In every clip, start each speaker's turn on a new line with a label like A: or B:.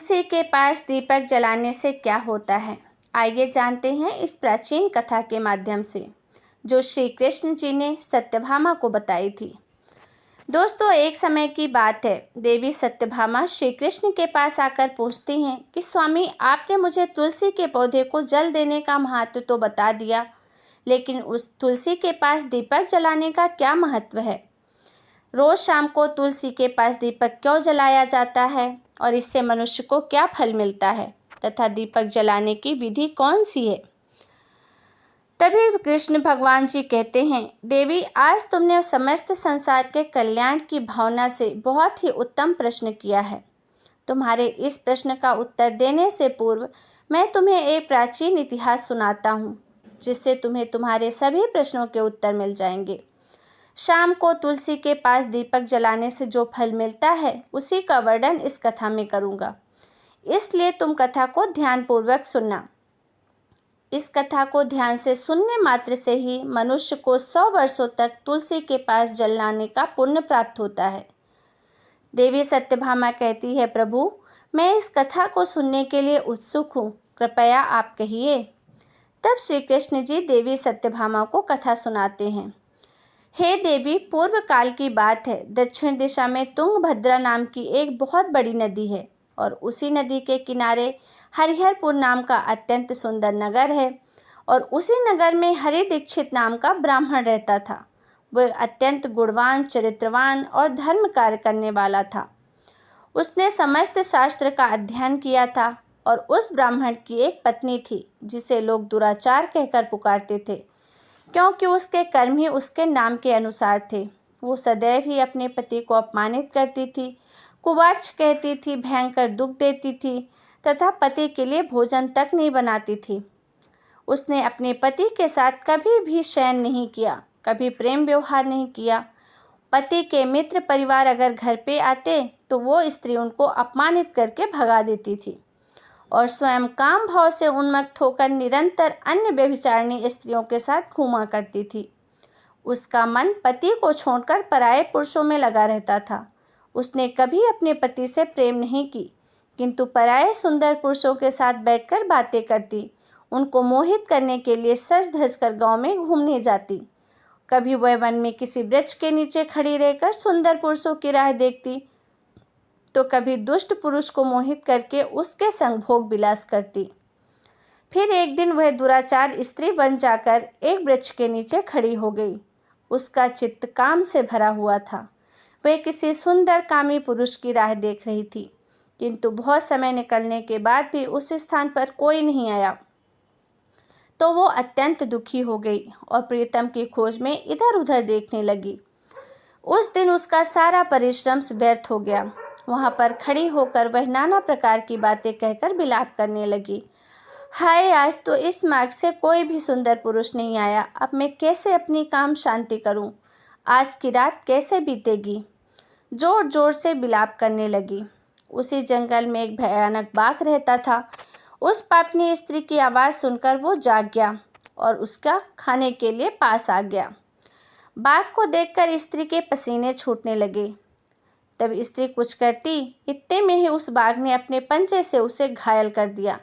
A: तुलसी के पास दीपक जलाने से क्या होता है? आइए जानते हैं इस प्राचीन कथा के माध्यम से, जो श्री कृष्ण जी ने सत्यभामा को बताई थी। दोस्तों, एक समय की बात है। देवी सत्यभामा श्री कृष्ण के पास आकर पूछती हैं कि स्वामी, आपने मुझे तुलसी के पौधे को जल देने का महत्व तो बता दिया, लेकिन उस तुलसी के पास दीपक जलाने का क्या महत्व है? रोज शाम को तुलसी के पास दीपक क्यों जलाया जाता है और इससे मनुष्य को क्या फल मिलता है, तथा दीपक जलाने की विधि कौन सी है? तभी कृष्ण भगवान जी कहते हैं, देवी, आज तुमने समस्त संसार के कल्याण की भावना से बहुत ही उत्तम प्रश्न किया है। तुम्हारे इस प्रश्न का उत्तर देने से पूर्व मैं तुम्हें एक प्राचीन इतिहास सुनाता हूँ, जिससे तुम्हें तुम्हारे सभी प्रश्नों के उत्तर मिल जाएंगे। शाम को तुलसी के पास दीपक जलाने से जो फल मिलता है, उसी का वर्णन इस कथा में करूँगा, इसलिए तुम कथा को ध्यानपूर्वक सुनना। इस कथा को ध्यान से सुनने मात्र से ही मनुष्य को 100 वर्षों तक तुलसी के पास जलाने का पुण्य प्राप्त होता है। देवी सत्यभामा कहती है, प्रभु, मैं इस कथा को सुनने के लिए उत्सुक हूँ, कृपया आप कहिए। तब श्री कृष्ण जी देवी सत्यभामा को कथा सुनाते हैं। हे देवी, पूर्व काल की बात है। दक्षिण दिशा में तुंगभद्रा नाम की एक बहुत बड़ी नदी है और उसी नदी के किनारे हरिहरपुर नाम का अत्यंत सुंदर नगर है और उसी नगर में हरि दीक्षित नाम का ब्राह्मण रहता था। वह अत्यंत गुणवान, चरित्रवान और धर्म कार्य करने वाला था। उसने समस्त शास्त्र का अध्ययन किया था और उस ब्राह्मण की एक पत्नी थी, जिसे लोग दुराचार कहकर पुकारते थे, क्योंकि उसके कर्म ही उसके नाम के अनुसार थे। वो सदैव ही अपने पति को अपमानित करती थी, कुवाच कहती थी, भयंकर दुख देती थी तथा पति के लिए भोजन तक नहीं बनाती थी। उसने अपने पति के साथ कभी भी शयन नहीं किया, कभी प्रेम व्यवहार नहीं किया। पति के मित्र परिवार अगर घर पे आते तो वो स्त्री उनको अपमानित करके भगा देती थी और स्वयं काम भाव से उन्मत्त होकर निरंतर अन्य व्यभिचारिणी स्त्रियों के साथ घूमा करती थी। उसका मन पति को छोड़कर पराये पुरुषों में लगा रहता था। उसने कभी अपने पति से प्रेम नहीं की, किंतु पराये सुंदर पुरुषों के साथ बैठकर बातें करती, उनको मोहित करने के लिए सज धज कर गाँव में घूमने जाती। कभी वह वन में किसी वृक्ष के नीचे खड़ी रहकर सुंदर पुरुषों की राह देखती, तो कभी दुष्ट पुरुष को मोहित करके उसके संग भोग विलास करती। फिर एक दिन वह दुराचार स्त्री बन जाकर एक वृक्ष के नीचे खड़ी हो गई। उसका चित्त काम से भरा हुआ था। वह किसी सुंदर कामी पुरुष की राह देख रही थी, किंतु बहुत समय निकलने के बाद भी उस स्थान पर कोई नहीं आया, तो वो अत्यंत दुखी हो गई और प्रीतम की खोज में इधर उधर देखने लगी। उस दिन उसका सारा परिश्रम व्यर्थ हो गया। वहाँ पर खड़ी होकर वह नाना प्रकार की बातें कहकर विलाप करने लगी। हाय, आज तो इस मार्ग से कोई भी सुंदर पुरुष नहीं आया। अब मैं कैसे अपनी काम शांति करूं? आज की रात कैसे बीतेगी? जोर जोर से विलाप करने लगी। उसी जंगल में एक भयानक बाघ रहता था। उस पापनी स्त्री की आवाज़ सुनकर वो जाग गया और उसका खाने के लिए पास आ गया। बाघ को देखकर स्त्री के पसीने छूटने लगे। तब स्त्री कुछ करती, इतने में ही उस बाघ ने अपने पंजे से उसे घायल कर दिया।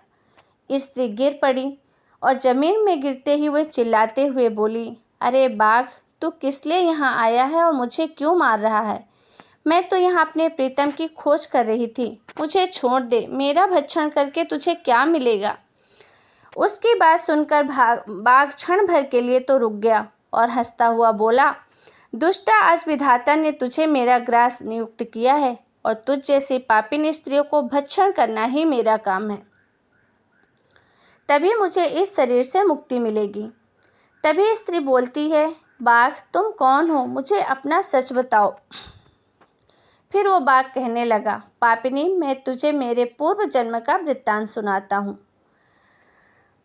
A: स्त्री गिर पड़ी और जमीन में गिरते ही वह चिल्लाते हुए बोली, अरे बाघ, तू किस लिए यहाँ आया है और मुझे क्यों मार रहा है? मैं तो यहाँ अपने प्रीतम की खोज कर रही थी। मुझे छोड़ दे, मेरा भक्षण करके तुझे क्या मिलेगा? उसकी बात सुनकर बाघ क्षण भर के लिए तो रुक गया और हंसता हुआ बोला, दुष्टा, आज विधाता ने तुझे मेरा ग्रास नियुक्त किया है और तुझ जैसी पापिन स्त्रियों को भक्षण करना ही मेरा काम है। तभी मुझे इस शरीर से मुक्ति मिलेगी। तभी स्त्री बोलती है, बाघ, तुम कौन हो? मुझे अपना सच बताओ। फिर वो बाघ कहने लगा, पापिनी, मैं तुझे मेरे पूर्व जन्म का वृत्तांत सुनाता हूँ।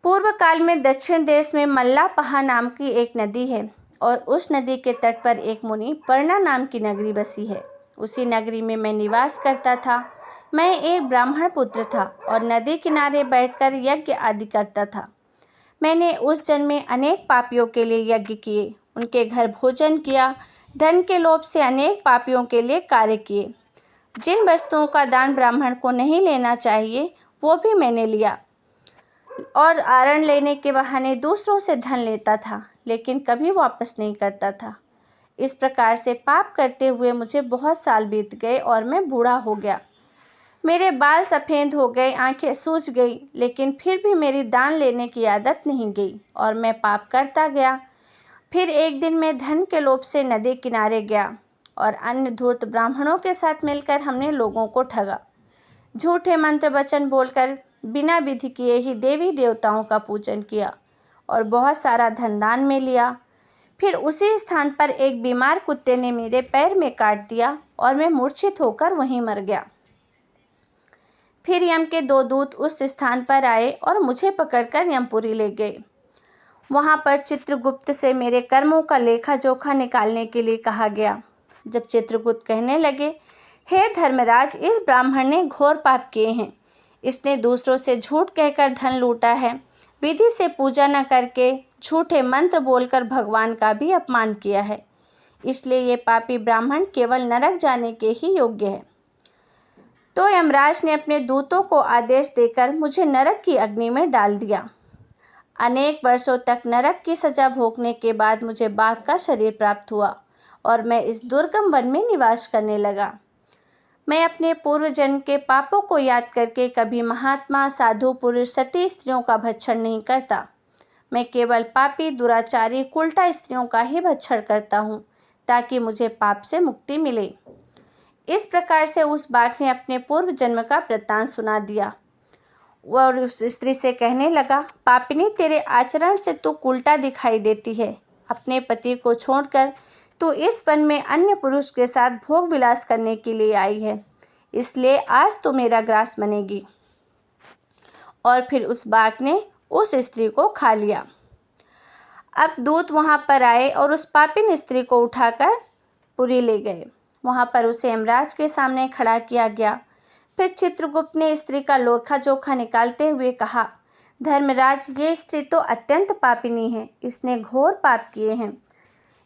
A: पूर्व काल में दक्षिण देश में मल्लापहा नाम की एक नदी है और उस नदी के तट पर एक मुनि पर्णा नाम की नगरी बसी है। उसी नगरी में मैं निवास करता था। मैं एक ब्राह्मण पुत्र था और नदी किनारे बैठकर यज्ञ आदि करता था। मैंने उस जन्म में अनेक पापियों के लिए यज्ञ किए, उनके घर भोजन किया, धन के लोभ से अनेक पापियों के लिए कार्य किए। जिन वस्तुओं का दान ब्राह्मण को नहीं लेना चाहिए वो भी मैंने लिया और आरण लेने के बहाने दूसरों से धन लेता था, लेकिन कभी वापस नहीं करता था। इस प्रकार से पाप करते हुए मुझे बहुत साल बीत गए और मैं बूढ़ा हो गया। मेरे बाल सफ़ेद हो गए, आंखें सूज गई, लेकिन फिर भी मेरी दान लेने की आदत नहीं गई और मैं पाप करता गया। फिर एक दिन मैं धन के लोभ से नदी किनारे गया और अन्य धूर्त ब्राह्मणों के साथ मिलकर हमने लोगों को ठगा। झूठे मंत्र वचन बोलकर बिना विधि किए ही देवी देवताओं का पूजन किया और बहुत सारा धन दान में लिया। फिर उसी स्थान पर एक बीमार कुत्ते ने मेरे पैर में काट दिया और मैं मूर्छित होकर वहीं मर गया। फिर यम के 2 दूत उस स्थान पर आए और मुझे पकड़कर यमपुरी ले गए। वहाँ पर चित्रगुप्त से मेरे कर्मों का लेखा जोखा निकालने के लिए कहा गया। जब चित्रगुप्त कहने लगे, हे धर्मराज, इस ब्राह्मण ने घोर पाप किए हैं। इसने दूसरों से झूठ कहकर धन लूटा है, विधि से पूजा न करके झूठे मंत्र बोलकर भगवान का भी अपमान किया है। इसलिए ये पापी ब्राह्मण केवल नरक जाने के ही योग्य है। तो यमराज ने अपने दूतों को आदेश देकर मुझे नरक की अग्नि में डाल दिया। अनेक वर्षों तक नरक की सजा भोगने के बाद मुझे बाघ का शरीर प्राप्त हुआ और मैं इस दुर्गम वन में निवास करने लगा। मैं अपने पूर्व जन्म के पापों को याद करके कभी महात्मा, साधु पुरुष, सती स्त्रियों का भक्षण नहीं करता। मैं केवल पापी, दुराचारी, उल्टा स्त्रियों का ही भक्षण करता हूँ ताकि मुझे पाप से मुक्ति मिले। इस प्रकार से उस बाघ ने अपने पूर्व जन्म का वृत्तांत सुना दिया और उस स्त्री से कहने लगा, पापिनी, तेरे आचरण से तू उल्टा दिखाई देती है। अपने पति को छोड़कर तू इस वन में अन्य पुरुष के साथ भोग विलास करने के लिए आई है, इसलिए आज तो मेरा ग्रास बनेगी। और फिर उस बाघ ने उस स्त्री को खा लिया। अब दूत वहाँ पर आए और उस पापिन स्त्री को उठाकर पुरी ले गए। वहाँ पर उसे यमराज के सामने खड़ा किया गया। फिर चित्रगुप्त ने स्त्री का लेखा जोखा निकालते हुए कहा, धर्मराज, ये स्त्री तो अत्यंत पापिनी है। इसने घोर पाप किए हैं।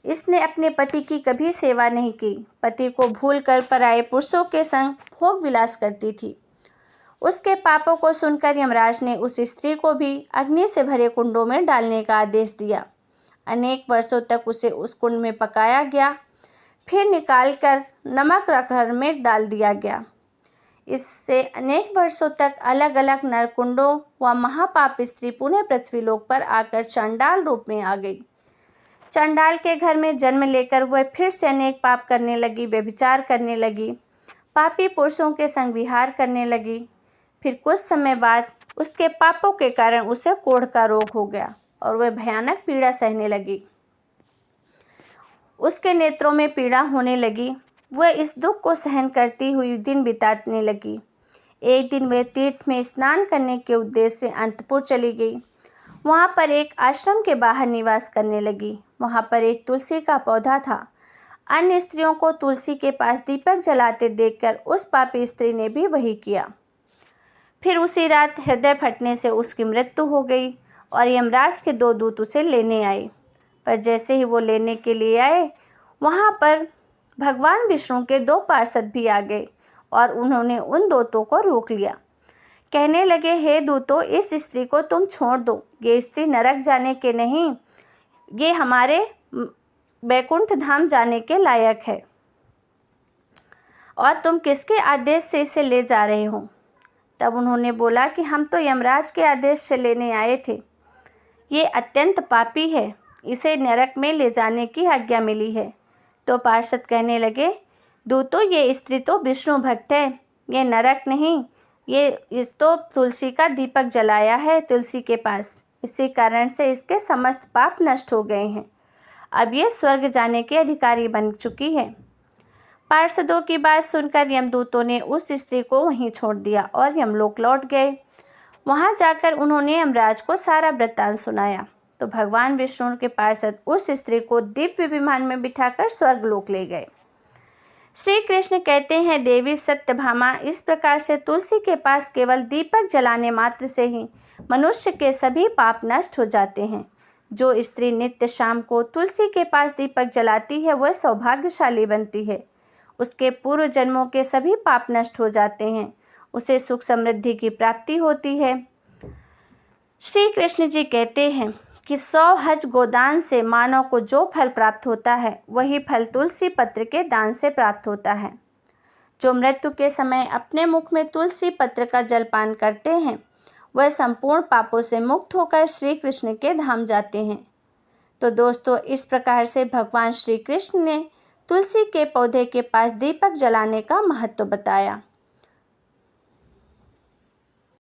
A: इसने अपने पति की कभी सेवा नहीं की, पति को भूलकर पराये पुरुषों के संग भोग विलास करती थी। उसके पापों को सुनकर यमराज ने उस स्त्री को भी अग्नि से भरे कुंडों में डालने का आदेश दिया। अनेक वर्षों तक उसे उस कुंड में पकाया गया, फिर निकालकर नमक रखर में डाल दिया गया। इससे अनेक वर्षों तक अलग अलग नरकुंडों व महापाप स्त्री पुनः पृथ्वीलोक पर आकर चंडाल रूप में आ गई। चंडाल के घर में जन्म लेकर वह फिर से अनेक पाप करने लगी, व्यभिचार करने लगी, पापी पुरुषों के संग विहार करने लगी। फिर कुछ समय बाद उसके पापों के कारण उसे कोढ़ का रोग हो गया और वह भयानक पीड़ा सहने लगी। उसके नेत्रों में पीड़ा होने लगी। वह इस दुख को सहन करती हुई दिन बिताने लगी। एक दिन वह तीर्थ में स्नान करने के उद्देश्य से अंतपुर चली गई। वहाँ पर एक आश्रम के बाहर निवास करने लगी। वहाँ पर एक तुलसी का पौधा था। अन्य स्त्रियों को तुलसी के पास दीपक जलाते देखकर उस पापी स्त्री ने भी वही किया। फिर उसी रात हृदय फटने से उसकी मृत्यु हो गई और यमराज के 2 दूत उसे लेने आए। पर जैसे ही वो लेने के लिए आए, वहाँ पर भगवान विष्णु के 2 पार्षद भी आ गए और उन्होंने उन दूतों को रोक लिया। कहने लगे, हे दूतों, इस स्त्री को तुम छोड़ दो। ये स्त्री नरक जाने के नहीं, ये हमारे बैकुंठ धाम जाने के लायक है। और तुम किसके आदेश से इसे ले जा रहे हो? तब उन्होंने बोला कि हम तो यमराज के आदेश से लेने आए थे। ये अत्यंत पापी है, इसे नरक में ले जाने की आज्ञा मिली है। तो पार्षद कहने लगे, दूतों, ये स्त्री तो विष्णु भक्त है, ये नरक नहीं, इस तो तुलसी का दीपक जलाया है तुलसी के पास, इसी कारण से इसके समस्त पाप नष्ट हो गए हैं। अब ये स्वर्ग जाने के अधिकारी बन चुकी है। पार्षदों की बात सुनकर यमदूतों ने उस स्त्री को वहीं छोड़ दिया और यमलोक लौट गए। वहां जाकर उन्होंने यमराज को सारा वृत्तांत सुनाया। तो भगवान विष्णु के पार्षद उस स्त्री को दिव्य विमान में बिठाकर स्वर्गलोक ले गए। श्री कृष्ण कहते हैं, देवी सत्यभामा, इस प्रकार से तुलसी के पास केवल दीपक जलाने मात्र से ही मनुष्य के सभी पाप नष्ट हो जाते हैं। जो स्त्री नित्य शाम को तुलसी के पास दीपक जलाती है वह सौभाग्यशाली बनती है। उसके पूर्व जन्मों के सभी पाप नष्ट हो जाते हैं, उसे सुख समृद्धि की प्राप्ति होती है। श्री कृष्ण जी कहते हैं कि 100 हज गोदान से मानव को जो फल प्राप्त होता है वही फल तुलसी पत्र के दान से प्राप्त होता है। जो मृत्यु के समय अपने मुख में तुलसी पत्र का जलपान करते हैं वह संपूर्ण पापों से मुक्त होकर श्री कृष्ण के धाम जाते हैं। तो दोस्तों, इस प्रकार से भगवान श्री कृष्ण ने तुलसी के पौधे के पास दीपक जलाने का महत्व बताया।